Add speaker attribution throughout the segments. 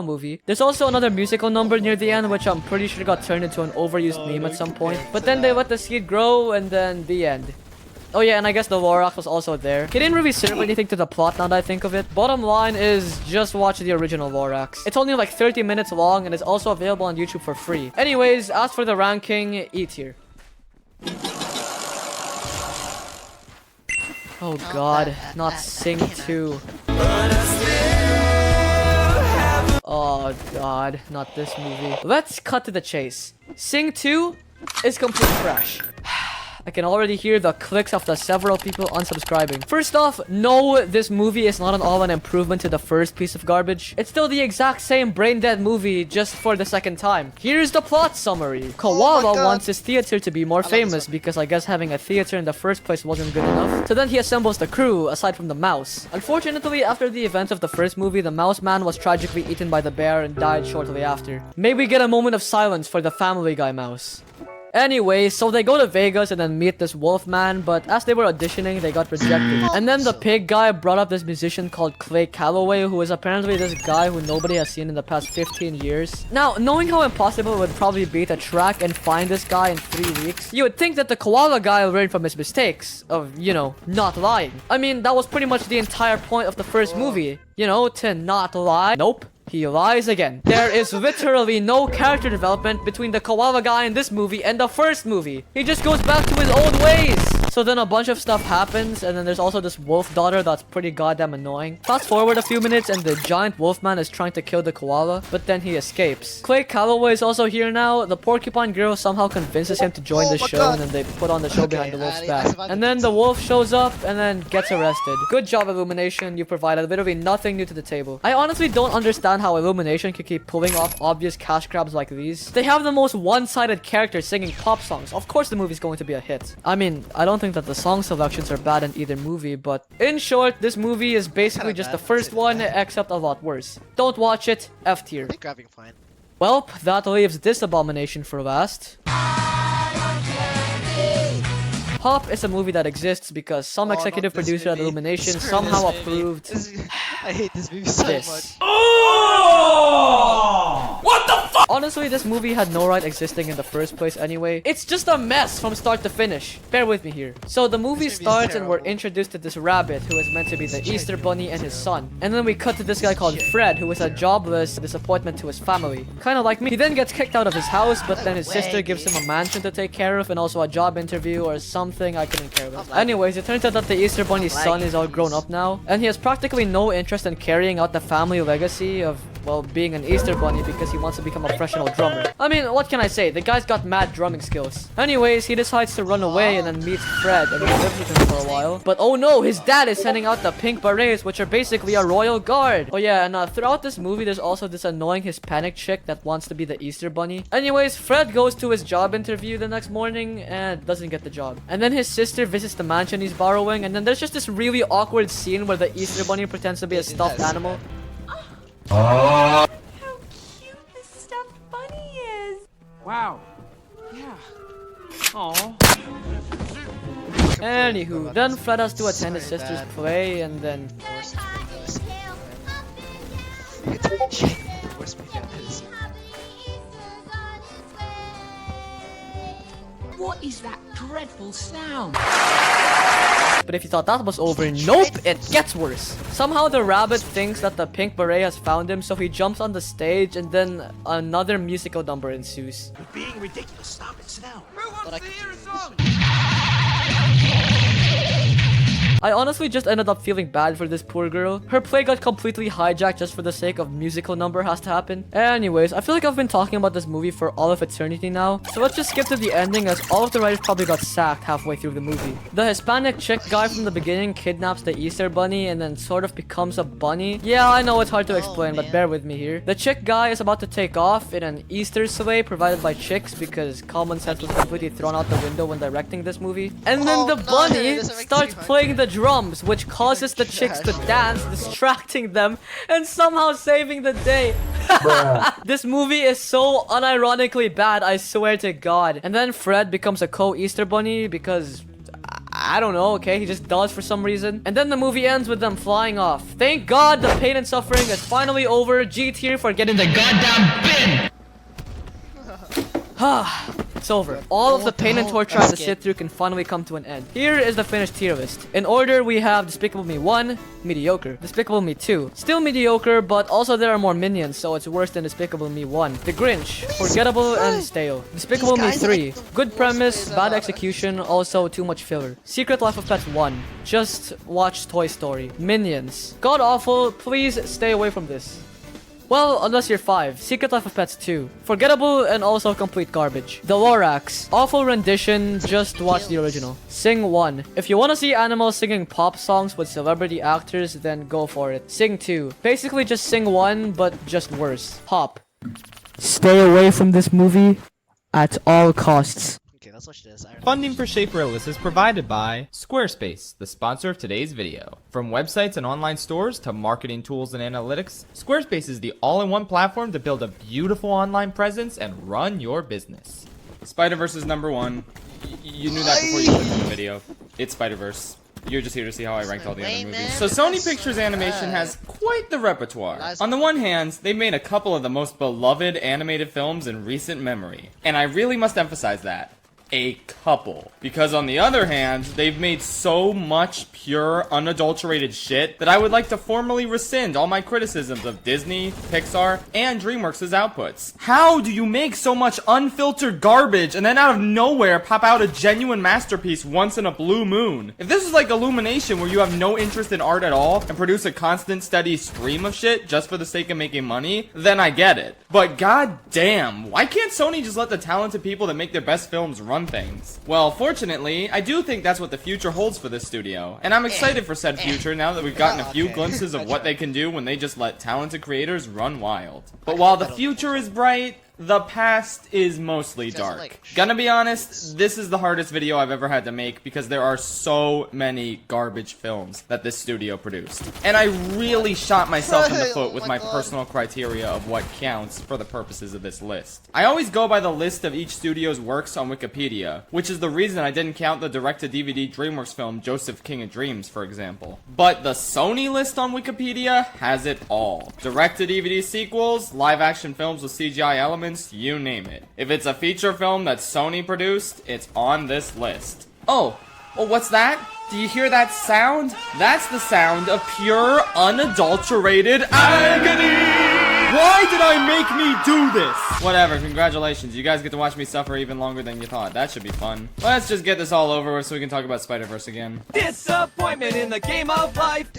Speaker 1: movie. There's also another musical number near the end, which I'm pretty sure got turned into an overused meme at some point. But then they let the seed grow, and then the end. Oh yeah, and I guess the Lorax was also there. He didn't really serve anything to the plot now that I think of it. Bottom line is just watch the original Lorax. It's only like 30 minutes long and is also available on YouTube for free. Anyways, as for the ranking, E tier. Oh god, not Sing 2. Oh god, not this movie. Let's cut to the chase. Sing 2 is complete trash. I can already hear the clicks of the several people unsubscribing. First off, no, this movie is not at all an improvement to the first piece of garbage. It's still the exact same brain-dead movie, just for the second time. Here's the plot summary. Koala wants his theater to be more famous because I guess having a theater in the first place wasn't good enough. So then he assembles the crew, aside from the mouse. Unfortunately, after the events of the first movie, the mouse man was tragically eaten by the bear and died shortly after. May we get a moment of silence for the Family Guy mouse. Anyway, so they go to Vegas and then meet this wolf man, but as they were auditioning, they got rejected. And then the pig guy brought up this musician called Clay Calloway, who is apparently this guy who nobody has seen in the past 15 years. Now, knowing how impossible it would probably be to track and find this guy in 3 weeks, you would think that the koala guy learned from his mistakes of, you know, not lying. I mean, that was pretty much the entire point of the first movie, you know, to not lie. Nope. He lies again. There is literally no character development between the koala guy in this movie and the first movie. He just goes back to his old ways. So then a bunch of stuff happens, and then there's also this wolf daughter that's pretty goddamn annoying. Fast forward a few minutes and the giant wolf man is trying to kill the koala, but then he escapes. Clay Calloway is also here now. The porcupine girl somehow convinces him to join the show, and then they put on the show behind the wolf's back. And then the wolf shows up and then gets arrested. Good job, Illumination. You provided literally nothing new to the table. I honestly don't understand how Illumination can keep pulling off obvious cash grabs like these. They have the most one-sided characters singing pop songs. Of course the movie's going to be a hit. I mean, I don't think that the song selections are bad in either movie, but in short, this movie is basically just the first one, except a lot worse. Don't watch it, F tier. Well, that leaves this abomination for last. Hop is a movie that exists because some executive producer at Illumination somehow approved
Speaker 2: I hate this movie so much.
Speaker 1: What the fuck? Honestly, this movie had no right existing in the first place anyway. It's just a mess from start to finish. Bear with me here. So the movie starts and we're introduced to this rabbit who is meant to be the Easter Bunny and his son. And then we cut to this guy called Fred, who is a jobless disappointment to his family. Kind of like me. He then gets kicked out of his house, but then his sister gives him a mansion to take care of and also a job interview or something I couldn't care about. Anyways, it turns out that the Easter Bunny's son is all grown up now, and he has practically no interest in carrying out the family legacy of, well, being an Easter Bunny because he wants to become a professional drummer. I mean, what can I say? The guy's got mad drumming skills. Anyways, he decides to run away and then meets Fred and he lives with him for a while. But oh no, his dad is sending out the pink berets, which are basically a royal guard. Oh yeah, and throughout this movie, there's also this annoying Hispanic chick that wants to be the Easter Bunny. Anyways, Fred goes to his job interview the next morning and doesn't get the job. And then his sister visits the mansion he's borrowing, and then there's just this really awkward scene where the Easter Bunny pretends to be a stuffed animal.
Speaker 3: How cute this stuffed bunny is!
Speaker 4: Wow. Yeah. Aww.
Speaker 1: Anywho, then Fred has to attend his sister's play, and then...
Speaker 4: What is that dreadful sound?
Speaker 1: But if you thought that was over, nope, it gets worse. Somehow the rabbit thinks that the pink beret has found him, so he jumps on the stage, and then another musical number ensues.
Speaker 4: You're being ridiculous. Stop it. Sit down.
Speaker 1: I honestly just ended up feeling bad for this poor girl. Her play got completely hijacked just for the sake of musical number has to happen. Anyways, I feel like I've been talking about this movie for all of eternity now. So let's just skip to the ending, as all of the writers probably got sacked halfway through the movie. The Hispanic chick guy from the beginning kidnaps the Easter Bunny and then sort of becomes a bunny. Yeah, I know it's hard to explain, but bear with me here. The chick guy is about to take off in an Easter sleigh provided by chicks because common sense was completely thrown out the window when directing this movie. And then the bunny starts playing the drums, which causes the chicks to dance, distracting them and somehow saving the day. This movie is so unironically bad, I swear to God. And then Fred becomes a co-Easter Bunny because I don't know, okay? He just does for some reason. And then the movie ends with them flying off. Thank God the pain and suffering is finally over. G tier for getting the goddamn bin! It's over. All of the pain and torture I had to sit through can finally come to an end. Here is the finished tier list. In order, we have Despicable Me 1, mediocre. Despicable Me 2, still mediocre, but also there are more minions, so it's worse than Despicable Me 1. The Grinch, forgettable and stale. Despicable Me 3, good premise, bad execution, also too much filler. Secret Life of Pets 1, just watch Toy Story. Minions, god awful, please stay away from this. Well, unless you're 5. Secret Life of Pets 2. Forgettable and also complete garbage. The Lorax. Awful rendition, just watch the original. Sing 1. If you want to see animals singing pop songs with celebrity actors, then go for it. Sing 2. Basically just Sing 1, but just worse. Hop. Stay away from this movie at all costs.
Speaker 2: Okay, let's watch this.
Speaker 5: Funding for Schaffrillas is provided by Squarespace, the sponsor of today's video. From websites and online stores to marketing tools and analytics, Squarespace is the all-in-one platform to build a beautiful online presence and run your business.
Speaker 6: Spider-Verse is number 1. You knew that before you clicked on the video. It's Spider-Verse. You're just here to see how I ranked all the other movies. So Sony Pictures Animation has quite the repertoire. On the one hand, they've made a couple of the most beloved animated films in recent memory. And I really must emphasize that. A couple. Because on the other hand, they've made so much pure, unadulterated shit that I would like to formally rescind all my criticisms of Disney, Pixar, and DreamWorks' outputs. How do you make so much unfiltered garbage and then out of nowhere pop out a genuine masterpiece once in a blue moon? If this is like Illumination where you have no interest in art at all and produce a constant steady stream of shit just for the sake of making money, then I get it. But goddamn, why can't Sony just let the talented people that make their best films run things? Well, fortunately, I do think that's what the future holds for this studio, and I'm excited for said future now that we've gotten a few glimpses of what they can do when they just let talented creators run wild. But while the future is bright, the past is mostly dark. Gonna be honest, this is the hardest video I've ever had to make because there are so many garbage films that this studio produced. And I really shot myself in the foot with my personal criteria of what counts for the purposes of this list. I always go by the list of each studio's works on Wikipedia, which is the reason I didn't count the direct-to-DVD DreamWorks film Joseph King of Dreams, for example. But the Sony list on Wikipedia has it all. Direct-to-DVD sequels, live-action films with CGI elements, you name it. If it's a feature film that Sony produced, it's on this list. Oh, what's that? Do you hear that sound? That's the sound of pure, unadulterated agony! Why did I make me do this? Whatever, congratulations. You guys get to watch me suffer even longer than you thought. That should be fun. Let's just get this all over with so we can talk about Spider-Verse again.
Speaker 7: Disappointment in the game of life.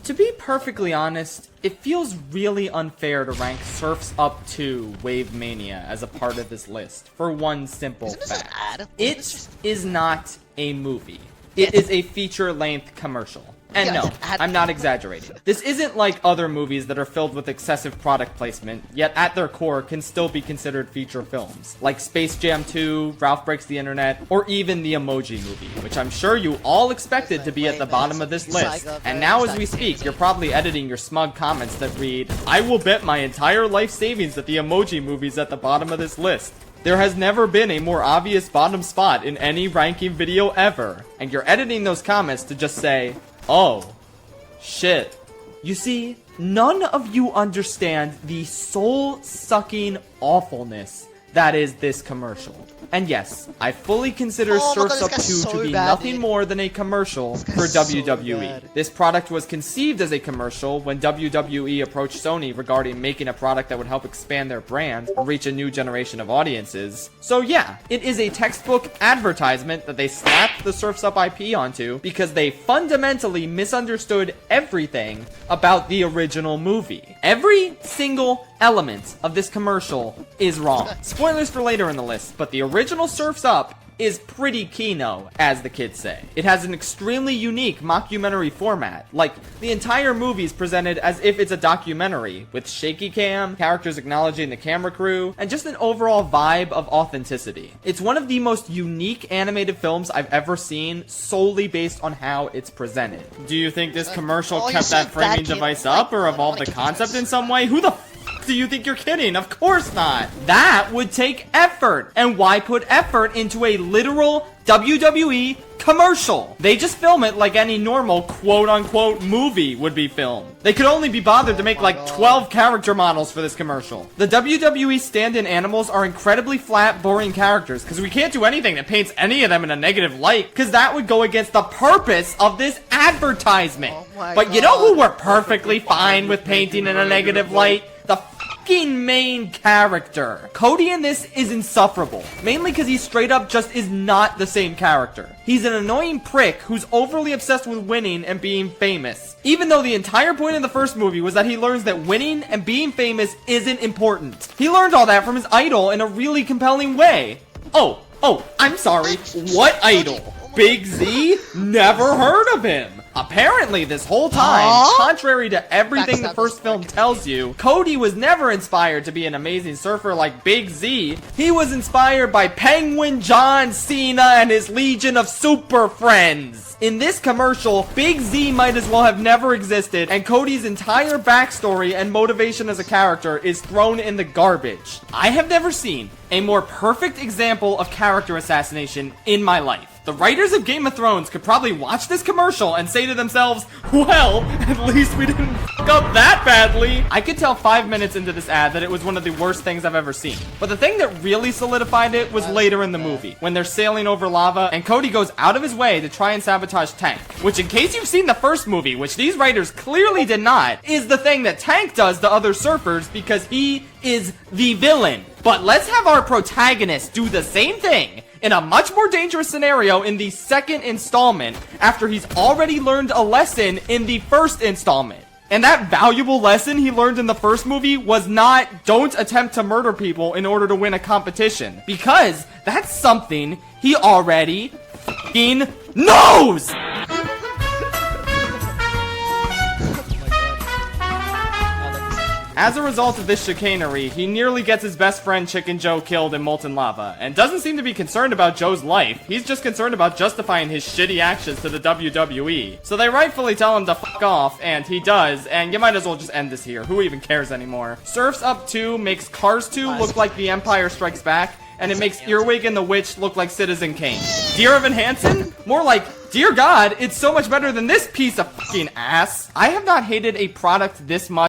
Speaker 6: To be perfectly honest, it feels really unfair to rank Surf's Up 2 Wave Mania as a part of this list for one simple fact. It is not a movie. It is a feature-length commercial. And no, I'm not exaggerating. This isn't like other movies that are filled with excessive product placement, yet at their core can still be considered feature films, like Space Jam 2, Ralph Breaks the Internet, or even the Emoji Movie, which I'm sure you all expected to be at the bottom of this list. And now as we speak, you're probably editing your smug comments that read, "I will bet my entire life savings that the Emoji Movie's at the bottom of this list. There has never been a more obvious bottom spot in any ranking video ever." And you're editing those comments to just say, "Oh, shit." You see, none of you understand the soul-sucking awfulness that is this commercial. And yes, I fully consider Surf's Up 2 to be nothing more than a commercial for WWE. This product was conceived as a commercial when WWE approached Sony regarding making a product that would help expand their brand and reach a new generation of audiences. So yeah, it is a textbook advertisement that they slapped the Surf's Up IP onto because they fundamentally misunderstood everything about the original movie. Every single element of this commercial is wrong. Spoilers for later in the list, but the original Surf's Up is pretty kino, as the kids say. It has an extremely unique mockumentary format. Like, the entire movie is presented as if it's a documentary, with shaky cam, characters acknowledging the camera crew, and just an overall vibe of authenticity. It's one of the most unique animated films I've ever seen, solely based on how it's presented. Do you think this commercial kept that framing device up, or evolved the concept in some way? Who the do you think you're kidding? Of course not. That would take effort. And why put effort into a literal WWE commercial. They just film it like any normal quote-unquote movie would be filmed. They could only be bothered to make like 12 character models for this commercial. The WWE stand-in animals are incredibly flat, boring characters because we can't do anything that paints any of them in a negative light because that would go against the purpose of this advertisement. But you know who we're perfectly fine with painting in a negative light? The fucking main character. Cody in this is insufferable, mainly because he straight up just is not the same character. He's an annoying prick who's overly obsessed with winning and being famous, even though the entire point of the first movie was that he learns that winning and being famous isn't important. He learned all that from his idol in a really compelling way. Oh, I'm sorry, what idol? Big Z? Never heard of him. Apparently, this whole time, contrary to everything the first film tells you, Cody was never inspired to be an amazing surfer like Big Z. He was inspired by Penguin John Cena and his legion of super friends. In this commercial, Big Z might as well have never existed, and Cody's entire backstory and motivation as a character is thrown in the garbage. I have never seen a more perfect example of character assassination in my life. The writers of Game of Thrones could probably watch this commercial and say to themselves, well, at least we didn't f*** up that badly. I could tell 5 minutes into this ad that it was one of the worst things I've ever seen. But the thing that really solidified it was later in the movie, when they're sailing over lava and Cody goes out of his way to try and sabotage Tank. Which, in case you've seen the first movie, which these writers clearly did not, is the thing that Tank does to other surfers because he is the villain. But let's have our protagonist do the same thing in a much more dangerous scenario in the second installment after he's already learned a lesson in the first installment. And that valuable lesson he learned in the first movie was not, don't attempt to murder people in order to win a competition. Because that's something he already f***ing knows! As a result of this chicanery, he nearly gets his best friend Chicken Joe killed in molten lava, and doesn't seem to be concerned about Joe's life. He's just concerned about justifying his shitty actions to the WWE. So they rightfully tell him to fuck off, and he does, and you might as well just end this here. Who even cares anymore? Surf's Up 2 makes Cars 2 look like The Empire Strikes Back, and it makes Earwig and the Witch look like Citizen Kane. Dear Evan Hansen? More like, dear God, it's so much better than this piece of fucking ass. I have not hated a product this much